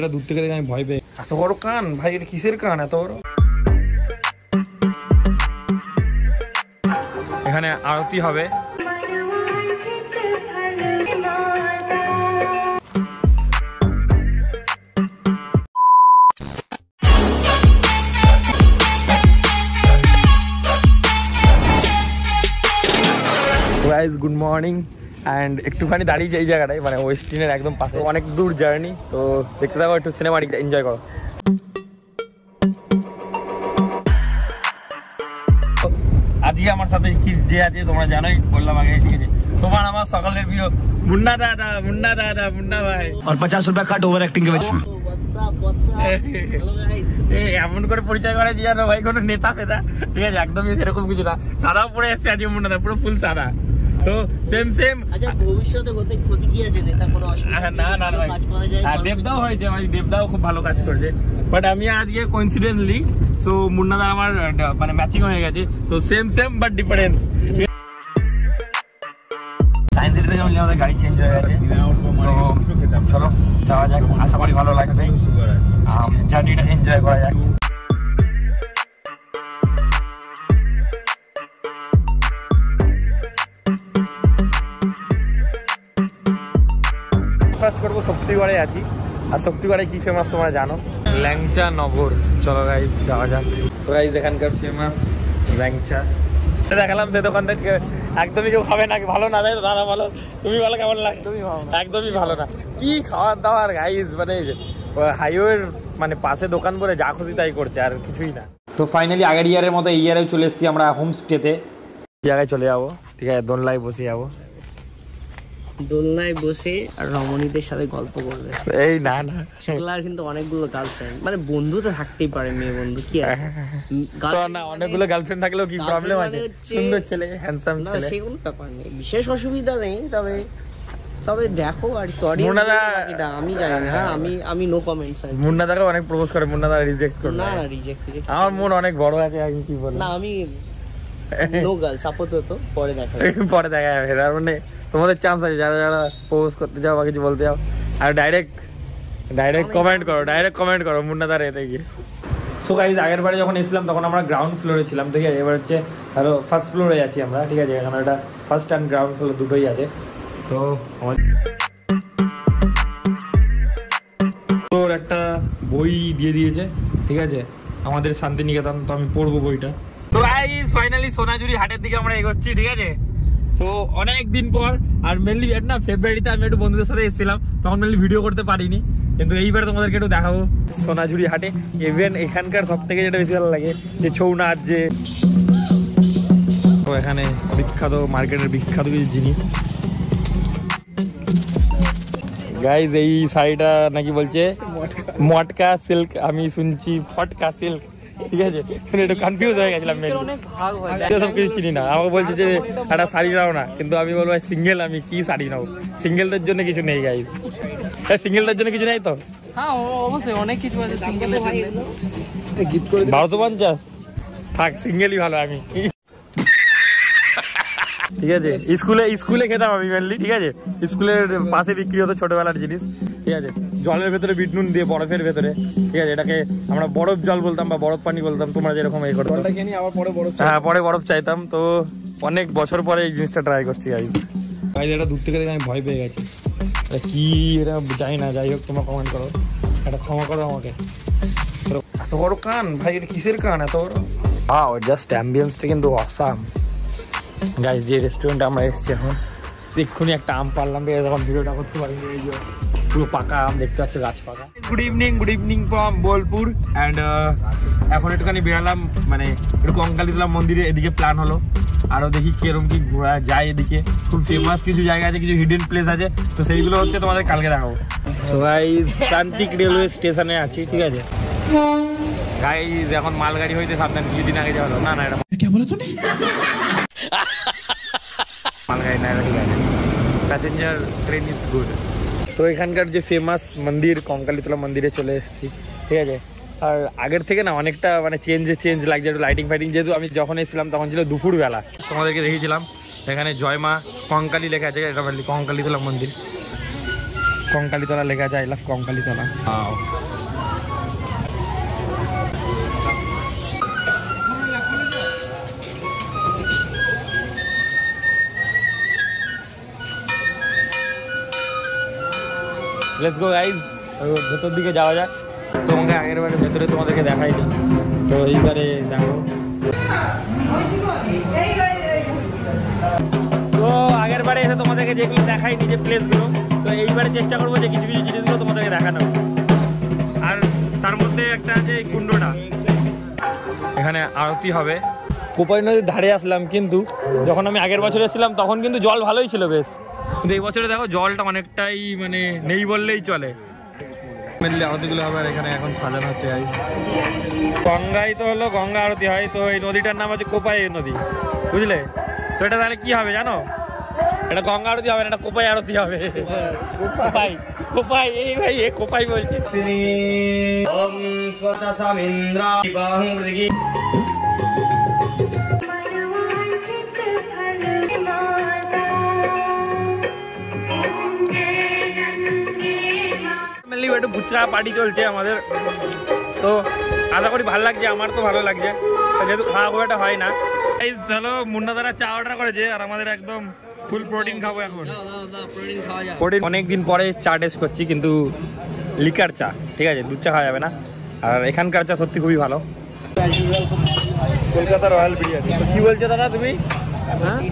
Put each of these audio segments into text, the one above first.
এটা দূর থেকে দেখে আমি ভয় পেয়ে। এত বড় কান ভাই, এটা কিসের কান এত বড়? এখানে আরতি হবে। গাইস গুড মর্নিং অ্যান্ড একটুখানি দাঁড়িয়ে এই জায়গাটায় মানে ওয়েস্টিনের একদম পাশে, অনেক দূর জার্নি। তো দেখতে থাকো, একটু সিনেমা এনজয় করো। আজকে আমার সাথে কি যে আছে তোমরা জানোই, বললাম আগে, ঠিক আছে? তোমার আমার সকালের প্রিয় মুন্না দাদা, মুন্না দাদা, মুন্না ভাই। আর 50 रुपया কাট ওভার অ্যাক্টিং के वजह এমন করে পরিচয় করেছি জানো ভাই, কোনো নেতা ফেতা, ঠিক আছে? একদমই সেরকম কিছু না, সাদা পরে এসছে আজকে মুন্না দা, পুরো ফুল সাদা। তো সেম সেম। আচ্ছা ভবিষ্যতে হতে ক্ষতি কি আছে? নেতা কোনো অসুবিধা না না ভাই, দেবদাও হয়েছে ভাই, দেবদাও খুব ভালো কাজ করছে। বাট আমি আজকে কোইন্সিডেন্টলি সো মুন্না দা আমার মানে ম্যাচিং হয়ে গেছে। তো same same but difference. Science city থেকে আমাদের গাড়ি চেঞ্জ হয়ে গেছে। তো চলো যাওয়া যাক, আশা করি ভালো লাগবে, জার্নিটা এনজয় করা যাক। ফার্স্ট করবো শক্তিগড়ে আছি, আর শক্তিগড়ে কি ফেমাস তোমরা জানো? ল্যাংচা নগর। চলো গাইস যাওয়া যাক। তো গাইস এখানকার ফেমাস ল্যাংচা দেখালাম, সে দোকান থেকে একদমই কেউ খাবে না, ভালো না। তাই তো দাদা বলো, তুমি বলো কেমন লাগে? একদমই ভালো না। কি খাওয়ার দাওয়ার গাইস, মানে হাইওয়ের মানে পাশে দোকান বলে যা খুশি তাই করছে, আর কিছুই না। তো ফাইনালি আগের ইয়ারের মতো এই ইয়ারেও চলে এসেছি আমরা হোমস্টেতে। জায়গায় চলে যাবো, ঠিক আছে? দোলনায় বসে যাবো, দোলনায় বসে আর রমণীদের সাথে গল্প করবে। এই না না, শুক্লার কিন্তু অনেকগুলো গার্লফ্রেন্ড, মানে বন্ধু তো থাকতেই পারে, মেয়ে বন্ধু কি আছে? না অনেকগুলো গার্লফ্রেন্ড থাকলেও কি প্রবলেম আছে? সুন্দর ছেলে, হ্যান্ডসাম ছেলে, সেগুলো ব্যাপার নেই, বিশেষ অসুবিধা নেই। তবে তবে দেখো আর কি, আমি জানি না, আমি নো কমেন্টস। মুন্না দাকে অনেক প্রপোজ করে, মুন্না দা রিজেক্ট করে। না না রিজেক্ট, আমার মন অনেক বড় আছে, আমি কি বলবো। না আমি নো গার্লস, আপাতত পরে দেখা পরে দেখা যাবে। তার মানে তোমাদের চান্স আছে, যারা যারা প্রপোজ করতে যাও বা কিছু বলতে যাও, আর ডাইরেক্ট কমেন্ট করো মুন্না দার এতে গিয়ে। সো গাইস আগের বারে যখন এসেছিলাম তখন আমরা গ্রাউন্ড ফ্লোরে ছিলাম, ঠিক আছে? এবার হচ্ছে আরো ফার্স্ট ফ্লোরে আছি আমরা, ঠিক আছে? এখানে একটা ফার্স্ট অ্যান্ড গ্রাউন্ড ফ্লোর দুটোই আছে। তো তোর একটা বই দিয়ে দিয়েছে, ঠিক আছে? আমাদের শান্তিনিকেতন, তো আমি পড়বো বইটা। তো গাইস ফাইনালি সোনাঝুরি হাটের দিকে আমরা এগোচ্ছি, ঠিক আছে? তো অনেক দিন পর, আর মেনলি না ফেব্রুয়ারিতে আমি একটু বন্ধুদের সাথে এসেছিলাম, তখন মেনলি ভিডিও করতে পারিনি, কিন্তু এইবার তোমাদেরকে একটু দেখাবো সোনাঝুরি হাটে। ইভেন এখানকার সব থেকে যেটা বেশি ভালো লাগে যে ছৌ নাচ, যে তো এখানে বিখ্যাত মার্কেটের বিখ্যাত কিছু জিনিস। গাইজ এই শাড়িটা নাকি বলছে মটকা সিল্ক, আমি শুনছি ফটকা সিল্ক, ঠিক আছে? শুনে একটু কনফিউজ হয়ে গেছিলাম, সব কিছু চিনি না। আমাকে বলছে যে একটা শাড়ি নাও না, কিন্তু আমি বলবো সিঙ্গেল, আমি কি শাড়ি নাও? সিঙ্গেলদের জন্য কিছু নেই গাইজ, সিঙ্গেলদের জন্য কিছু নেই তো? হ্যাঁ অবশ্যই অনেক কিছু আছে সিঙ্গেলের জন্য। 1250 থাক, সিঙ্গেলই ভালো আমি, ঠিক আছে? স্কুলে খেতাম আমি মেনলি, ঠিক আছে? স্কুলের পাশে বিক্রি হতো ছোটবেলার জিনিস, ঠিক আছে? জলের ভেতরে বিট নুন দিয়ে, বরফের ভেতরে, ঠিক আছে? এটাকে আমরা বরফ জল বলতাম বা বরফ পানি বলতাম, তোমরা যেরকম এই করতো। হ্যাঁ পরে বরফ চাইতাম। তো অনেক বছর পরে এই জিনিসটা ট্রাই করছি গাইজ। এটা দূর থেকে দেখে আমি ভয় পেয়ে গেছি, এটা কি এটা জানি না। যাই হোক তোমরা কমেন্ট করো, এটা ক্ষমা করো আমাকে। এত বড় কান ভাই, এটা কিসের কান এত বড়? ওয়াও জাস্ট অ্যাম্বিয়েন্সটা কিন্তু অসাম গাইজ। যে রেস্টুরেন্টে আমরা এসেছি এখন, এক্ষুনি একটা আম পারলাম, যখন ভিডিওটা করতে পারিনি, এই যে পুরো পাকা আম দেখতে পাচ্ছ, গাছ পাকা। Good evening from Bolpur. And এখন একটুখানি বেরালাম, মানে একটু কঙ্কালীতলা মন্দিরে এদিকে প্ল্যান হলো, আরও দেখি কিরকম কি ঘোরা যায়। এদিকে খুব ফেমাস কিছু জায়গা আছে, কিছু হিডেন প্লেস আছে, তো সেইগুলো হচ্ছে তোমাদের কালকে দেখাবো। তো গাইজ প্রান্তিক রেলওয়ে স্টেশনে আছি, ঠিক আছে গাইজ? এখন মালগাড়ি হইতে সাবধান, কিছুদিন আগে যাওয়া হলো না, এটা মালগাড়ি না, ঠিক আছে? Passenger train is good. তো এখানকার যে ফেমাস মন্দির কঙ্কালীতলা মন্দিরে চলে এসেছি, ঠিক আছে? আর আগের থেকে না অনেকটা মানে চেঞ্জ লাগছে, একটু লাইটিং ফাইটিং। যেহেতু আমি যখন এসেছিলাম তখন ছিল দুপুরবেলা, তোমাদেরকে দেখিয়েছিলাম। এখানে জয় মা কঙ্কালী লেখা আছে, এটা কঙ্কালীতলা মন্দির। কঙ্কালীতলা লেখা আছে, I love Kankalitala. Let's go guys, ভেতর দিকে যাওয়া যাক। তোমাকে আগের বারে ভেতরে তোমাদেরকে দেখাইনি, তো এইবারে দেখো। তো আগের বারে এসে তোমাদেরকে যেগুলো দেখাইনি, যে প্লেসগুলো, তো এইবারে চেষ্টা করবো যে কিছু কিছু জিনিসগুলো তোমাদেরকে দেখানো। আর তার মধ্যে একটা আছে এই কুণ্ডটা, এখানে আরতি হবে। কোপাই নদীর ধারে আসলাম, কিন্তু যখন আমি আগের বছর এসেছিলাম তখন কিন্তু জল ভালোই ছিল বেশ, কিন্তু এই বছরে দেখো জলটা অনেকটাই মানে নেই বললেই চলে। মেনলি আরতিগুলো হবে, আর এখানে এখন সাজানো হচ্ছে। গঙ্গায় তো হলো গঙ্গা আরতি হয়, তো এই নদীটার নাম হচ্ছে কোপাই নদী, বুঝলে? তো এটা তাহলে কি হবে জানো? এটা গঙ্গা আরতি হবে না, এটা কোপাই আরতি হবে। কোপাই কোপাই, এই ভাই এ কোপাই বলছে। একটু ফুচকা পার্টি চলছে আমাদের, তো আশা করি ভালো লাগছে, আমার তো ভালো লাগছে, যেহেতু খাওয়া খুব একটা হয় না। এই চলো, মুন্না দ্বারা চা অর্ডার করেছে, আর আমাদের একদম ফুল প্রোটিন খাবো এখন। প্রোটিন অনেকদিন পরে চা টেস্ট করছি, কিন্তু লিকার চা, ঠিক আছে, দুধ চা খাওয়া যাবে না। আর এখানকার চা সত্যি খুবই ভালো। কলকাতা রয়্যাল বিরিয়ানি, তো কি বলছো দাদা তুমি?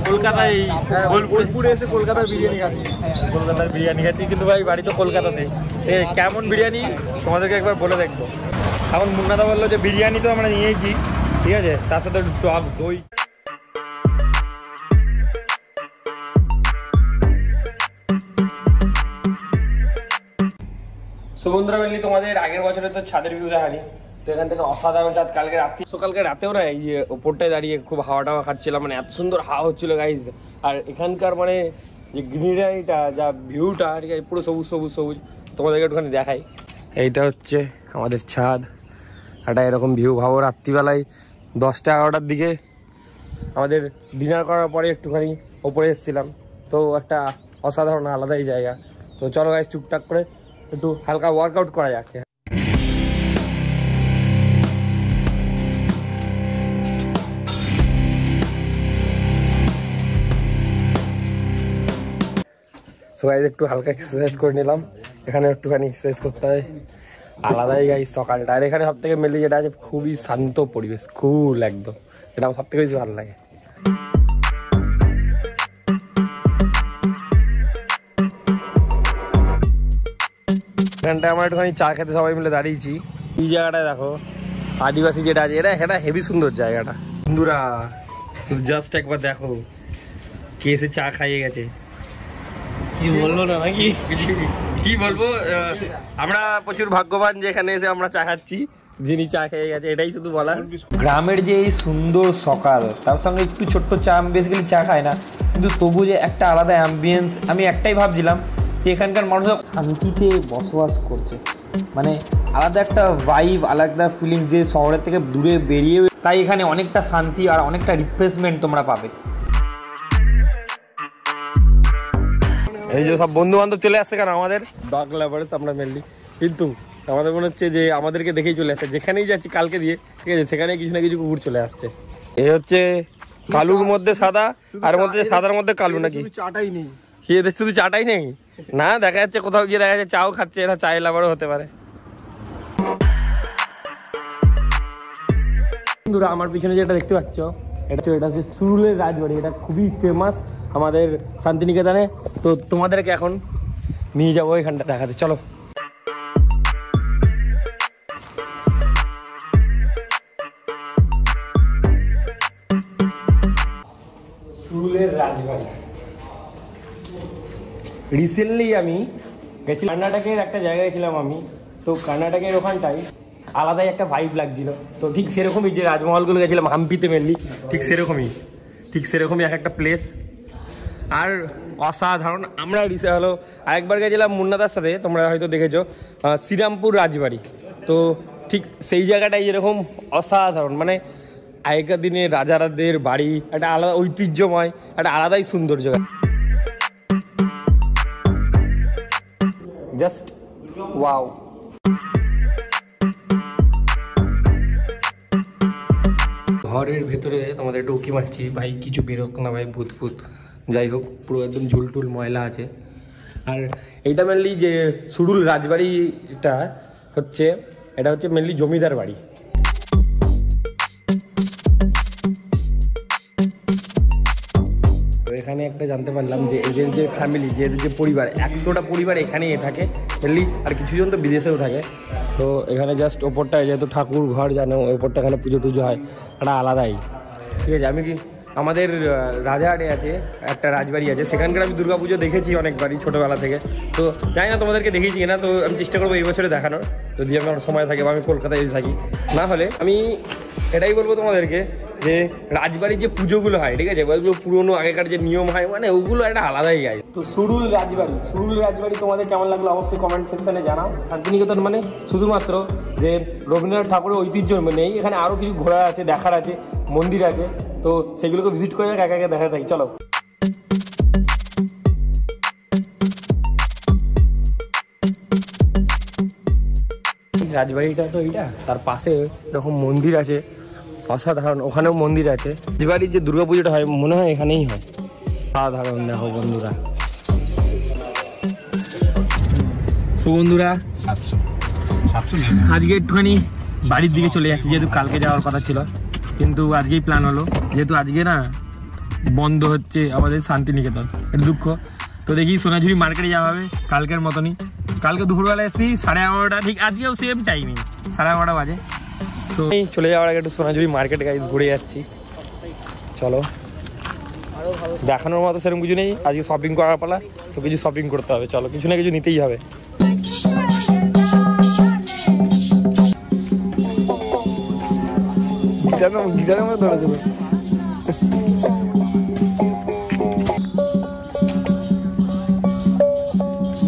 কলকাতায় বোলপুরে এসে কলকাতার বিরিয়ানি খাচ্ছি। কলকাতার বিরিয়ানি খাচ্ছি, কিন্তু ভাই বাড়ি তো কলকাতাতে। কেমন বিরিয়ানি তোমাদেরকে একবার বলে দেখবো। এখন মুন্নাদা বললো যে বিরিয়ানি তো আমরা নিয়েছি, ঠিক আছে, তার সাথে টক দই। বন্ধুরা মিলি তোমাদের আগের বছরে তো ছাদের ভিউ দেখানি, তো এখান থেকে অসাধারণ চাঁদ। কালকে রাত্রি, সকালকে রাতেও না, এই যে ওপরটায় দাঁড়িয়ে খুব হাওয়া টাওয়া খাচ্ছিলাম, মানে এত সুন্দর হাওয়া হচ্ছিল গাইজ। আর এখানকার মানে যে গ্রিনারিটা, যা ভিউটা, ঠিক আছে, পুরো সবুজ সবুজ সবুজ, তোমাদেরকে একটুখানি দেখাই। এইটা হচ্ছে আমাদের ছাদ, একটা এরকম ভিউ। ভাবো রাত্রিবেলায় 10টা-11টার দিকে আমাদের ডিনার করার পরে একটুখানি ওপরে এসেছিলাম, তো একটা অসাধারণ আলাদাই জায়গা। তো চলো গাইজ, টুকটাক করে একটু হালকা ওয়ার্কআউট করা যাক। সো গাইজ একটু হালকা এক্সারসাইজ করে নিলাম, এখানে একটুখানি এক্সারসাইজ করতে হয়, আলাদাই গাইজ সকালটা। আর এখানে সব থেকে মেনলি যেটা আছে, খুবই শান্ত পরিবেশ, কুল একদম, এটা আমার সব থেকে বেশি ভালো লাগে। এখানটায় আমার একটুখানি চা খেতে সবাই মিলে দাঁড়িয়েছি। এই জায়গাটায় দেখো আদিবাসী যেটা আছে, এটা হেভি সুন্দর জায়গাটা। বন্ধুরা জাস্ট একবার দেখো, কে এসে চা খাইয়ে গেছে। কি বলবো না নাকি, কি বলবো, আমরা প্রচুর ভাগ্যবান যে এখানে এসে আমরা চা খাচ্ছি, যিনি চা খেয়ে গেছে, এটাই শুধু বলার। গ্রামের যে এই সুন্দর সকাল, তার সঙ্গে একটু ছোট্ট চা, আমি বেসিক্যালি চা খাই না, কিন্তু তবু যে একটা আলাদা অ্যাম্বিয়েন্স, আমি একটাই ভাবছিলাম যে এখানকার মানুষ শান্তিতে বসবাস করছে, মানে আলাদা একটা ভাইব, আলাদা ফিলিংস, যে শহরের থেকে দূরে বেরিয়ে, তাই এখানে অনেকটা শান্তি আর অনেকটা রিফ্রেশমেন্ট তোমরা পাবে। এই যে সব বন্ধু বান্ধব চলে আসছে, কারণ আমাদের ডগ লাভার্স আমরা মেনলি, কিন্তু আমাদের মনে হচ্ছে যে আমাদেরকে দেখেই চলে আসছে। যেখানেই যাচ্ছি কালকে দিয়ে, ঠিক আছে, সেখানে কিছু না কিছু কুকুর চলে আসছে। এই হচ্ছে কালুর মধ্যে সাদা, আর মধ্যে সাদার মধ্যে কালু, নাকি চাটাই নেই, খেয়ে শুধু চাটাই নেই না, দেখা যাচ্ছে কোথাও গিয়ে দেখা যাচ্ছে চাও খাচ্ছে, এটা চায়ের লাভারও হতে পারে। বন্ধুরা আমার পিছনে যেটা দেখতে পাচ্ছ, এটা হচ্ছে সুরুলের রাজবাড়ি, এটা খুবই ফেমাস আমাদের শান্তিনিকেতনে। তো তোমাদেরকে এখন নিয়ে যাবো এখানটা দেখাতে, চলো। সুরুলের রাজবাড়ি রিসেন্টলি আমি গেছিলাম কর্ণাটকের একটা জায়গায় ছিলাম আমি, তো কর্ণাটকের ওখানটায় আলাদাই একটা ভাইব লাগছিল। তো ঠিক সেরকমই যে রাজমহলগুলো গেছিলাম হাম্পিতে মেনলি, ঠিক সেরকমই এক একটা প্লেস, আর অসাধারণ। আমরা হলো আরেকবার গেছিলাম মুন্নাদার সাথে, তোমরা হয়তো দেখেছো, শ্রীরামপুর রাজবাড়ি। তো ঠিক সেই জায়গাটাই যেরকম অসাধারণ, মানে আগেকার দিনে রাজারাদের বাড়ি, একটা আলাদা ঐতিহ্যময়, একটা আলাদাই সৌন্দর্য। Just wow. ঘরের ভেতরে তোমাদের একটু উকি মারছি ভাই, কিছু বেরোক না ভাই, ভূত ফুত যাই হোক, পুরো একদম ঝুলটুল ময়লা আছে। আর এইটা মেনলি যে সুডুল রাজবাড়িটা হচ্ছে, এটা হচ্ছে মেনলি জমিদার বাড়ি। তো এখানে একটা জানতে পারলাম যে এদের যে ফ্যামিলি, যে এদের যে পরিবার, 100টা পরিবার এখানে থাকে মেনলি, আর কিছুজন তো বিদেশেও থাকে। তো এখানে জাস্ট ওপরটায় যেহেতু ঠাকুর ঘর জানো, ওপরটা এখানে পুজো টুজো হয়, একটা আলাদাই। ঠিক আছে, আমি কি আমাদের রাজাহাটে আছে একটা রাজবাড়ি আছে, সেখানকার আমি দুর্গাপুজো দেখেছি অনেকবারই ছোটোবেলা থেকে। তো জানি না তোমাদেরকে দেখেছি কিনা, তো আমি চেষ্টা করবো এই বছরে দেখানোর, যদি আমার সময় থাকে বা আমি কলকাতায় যদি থাকি। না হলে আমি এটাই বলবো তোমাদেরকে যে রাজবাড়ির যে পুজোগুলো হয়, ঠিক আছে, ওইগুলো পুরোনো আগেকার যে নিয়ম হয়, মানে ওগুলো একটা আলাদাই গাই। তো সুডুল রাজবাড়ি তোমাদের কেমন লাগলো অবশ্যই কমেন্ট সেকশনে জানাও। শান্তিনিকেতন মানে শুধুমাত্র যে রবীন্দ্রনাথ ঠাকুরের ঐতিহ্য নেই, এখানে আরও কিছু ঘোরা আছে, দেখার আছে, মন্দির আছে, তো সেগুলোকে ভিজিট করে একা একা দেখা থাকি। চলো, রাজবাড়িটা তো এইটা, তার পাশে এরকম মন্দির আছে অসাধারণ, ওখানেও মন্দির আছে। রাজবাড়ির যে দুর্গাপুজোটা হয় মনে হয় এখানেই হয়, সাধারণ। দেখো বন্ধুরা, তো বন্ধুরা আজকে একটুখানি বাড়ির দিকে চলে যাচ্ছি, যেহেতু কালকে যাওয়ার কথা ছিল, কিন্তু আজকেই প্ল্যান হলো, যেহেতু আজকে না বন্ধ হচ্ছে আমাদের শান্তিনিকেতন, এটা দুঃখ। তো দেখি সোনাঝুরি মার্কেটে যাওয়া হবে কালকের মতনই। কালকে দুপুরবেলা এসেছি 11:30, ঠিক আজকেও সেম টাইমিং 11:30 বাজে। তো চলে যাওয়ার আগে একটু সোনাঝুরি মার্কেট গাইজ ঘুরে যাচ্ছি। চলো, দেখানোর মতো সেরকম কিছু নেই, আজকে শপিং করার পালা, তো কিছু শপিং করতে হবে। চলো, কিছু না কিছু নিতেই হবে। গিটারের মধ্যে ধরেছে তো।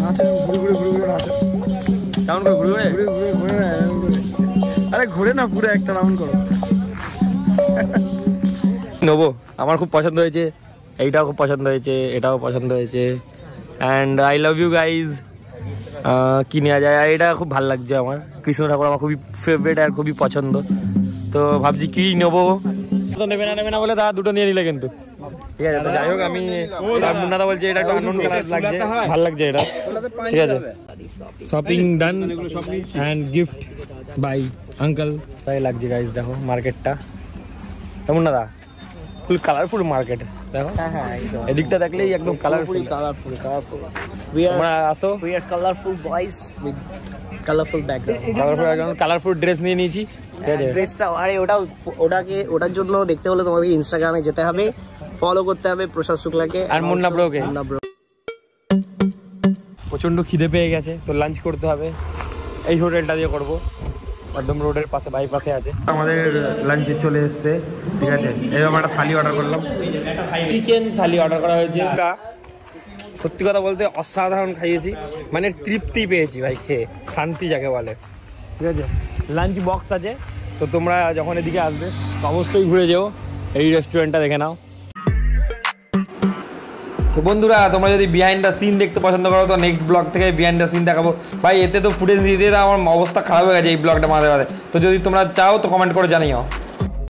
নাচে ঘুরে নাচে, কেমন করে ঘুরে ঘুরে না, আরে ঘুরে না, পুরো একটা রাউন্ড করো। নেবো, আমার খুব পছন্দ হয়েছে, এইটাও খুব পছন্দ হয়েছে, এটাও পছন্দ হয়েছে, and I love you guys. কি নেওয়া যায়, আর এটা খুব ভালো লাগছে আমার, কৃষ্ণ ঠাকুর আমার খুবই ফেভারিট আর খুবই পছন্দ। তো ভাবছি কি নেবো, তো নেবে না বলে দাদা দুটো নিয়ে নিলে কিন্তু, ঠিক আছে। তো যাই হোক, আমি মুন্নাদা বলছি এটা একটু আনন্দ কালার লাগছে, ভালো লাগছে এটা, ঠিক আছে। Shopping done and gift bye uncle, তাই লাগছে গাইজ। দেখো মার্কেটটা কেমন না দা, ফুল কালারফুল মার্কেট, দেখো এদিকটা দেখলেই একদম কালারফুল। তোমরা আসো, We are colorful boys with colorful background. Colourful dress নিয়ে নিয়েছি, ঠিক আছে। ড্রেসটা, আরে ওটার জন্য দেখতে হলে তোমাদের ইনস্টাগ্রামে যেতে হবে, ফলো করতে হবে প্রসাদ শুক্লাকে আর মুন্না ব্রোকে। প্রচন্ড খিদে পেয়ে গেছে, তো লাঞ্চ করতে হবে, এই হোটেলটা দিয়ে করবো, একদম রোডের পাশে, বাইপাসে আছে। আমাদের লাঞ্চে চলে এসছে, ঠিক আছে। এরকম একটা থালি অর্ডার করলাম, চিকেন থালি অর্ডার করা হয়েছে। সত্যি কথা বলতে অসাধারণ খাইয়েছি, মানে তৃপ্তি পেয়েছি ভাই খেয়ে, শান্তি যাকে বলে, ঠিক আছে। লাঞ্চ বক্স আছে, তো তোমরা যখন এদিকে আসবে তো অবশ্যই ঘুরে যেও, এই রেস্টুরেন্টটা দেখে নাও। তো বন্ধুরা, তোমরা যদি বিহাইন্ড দ্য সিন দেখতে পছন্দ করো তো নেক্সট ব্লগ থেকে বিহাইন্ড দ্য সিন দেখাবো ভাই। এতে তো ফুটেজ দিতে আমার অবস্থা খারাপ হয়ে গেছে এই ব্লগটা মাঝে মাঝে। তো যদি তোমরা চাও তো কমেন্ট করে জানিও।